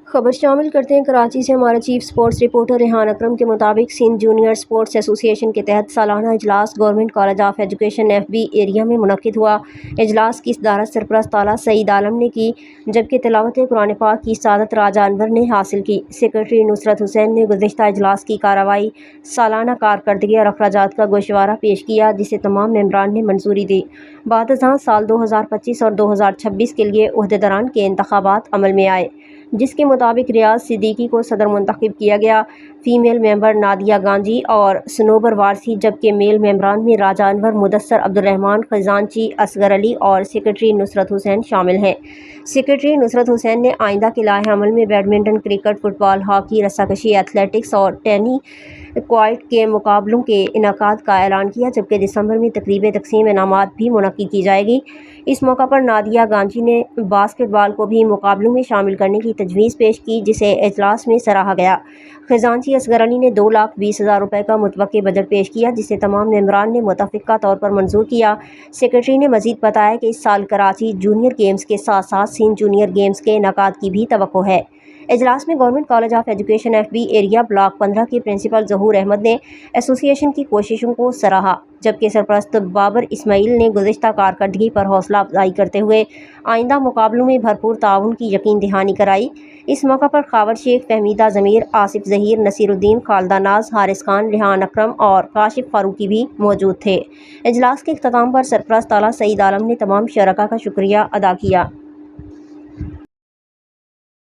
خبر شامل کرتے ہیں کراچی سے ہمارا چیف سپورٹس رپورٹر ریحان اکرم کے مطابق سندھ جونیئر سپورٹس ایسوسی ایشن کے تحت سالانہ اجلاس government college of education FB area میں منعقد ہوا۔ اجلاس کی صدارت سرپرست اعلیٰ سعید عالم نے کی، جبکہ تلاوت قرآن پاک کی سعادت راجہ انور نے حاصل کی۔ سیکریٹری نصرت حسین نے گزشتہ اجلاس کی کارروائی، سالانہ کارکردگی اور اخراجات کا گوشوارہ پیش کیا، جسے تمام ممبران نے منظوری دی۔ بعد ازاں سال 2025 اور 2026 کے لیے عہدیداران کے انتخابات عمل میں آئے، جس کے مطابق ریاض صدیقی کو صدر منتخب کیا گیا، فیمیل ممبر نادیہ گانجی اور صنوبر وارثی، جبکہ میل ممبران میں راجہ انور، مدثر عبدالرحمان، خزانچی اصغر علی اور سیکریٹری نصرت حسین شامل ہیں۔ سیکریٹری نصرت حسین نے آئندہ کے لائحہ عمل میں بیڈمنٹن، کرکٹ، فٹ بال، ہاکی، رسا کشی، ایتھلیٹکس اور ٹینی کوائٹ کے مقابلوں کے انعقاد کا اعلان کیا، جبکہ دسمبر میں تقریب تقسیم انعامات بھی منعقد کی جائے گی۔ اس موقع پر نادیہ گانجی نے باسکٹ بال کو بھی مقابلوں میں شامل کرنے کی تجویز پیش کی، جسے اجلاس میں سراہا گیا۔ خزانچی اصغر علی نے 2,20,000 روپے کا متوقع بجٹ پیش کیا، جسے تمام ممبران نے متفقہ طور پر منظور کیا۔ سیکریٹری نے مزید بتایا کہ اس سال کراچی جونیئر گیمز کے ساتھ ساتھ سندھ جونیئر گیمز کے انعقاد کی بھی توقع ہے۔ اجلاس میں government college of education FB area block 15 کے پرنسپل ظہور احمد نے ایسوسی ایشن کی کوششوں کو سراہا، جبکہ سرپرست بابر اسماعیل نے گزشتہ کارکردگی پر حوصلہ افزائی کرتے ہوئے آئندہ مقابلوں میں بھرپور تعاون کی یقین دہانی کرائی۔ اس موقع پر خاور شیخ، فہمیدہ ضمیر، آصف ظہیر، نصیر الدین، خالدہ ناز، حارث خان، ریحان اکرم اور کاشف فاروقی بھی موجود تھے۔ اجلاس کے اختتام پر سرپرست اعلیٰ سعید عالم نے تمام شرکاء کا شکریہ ادا کیا۔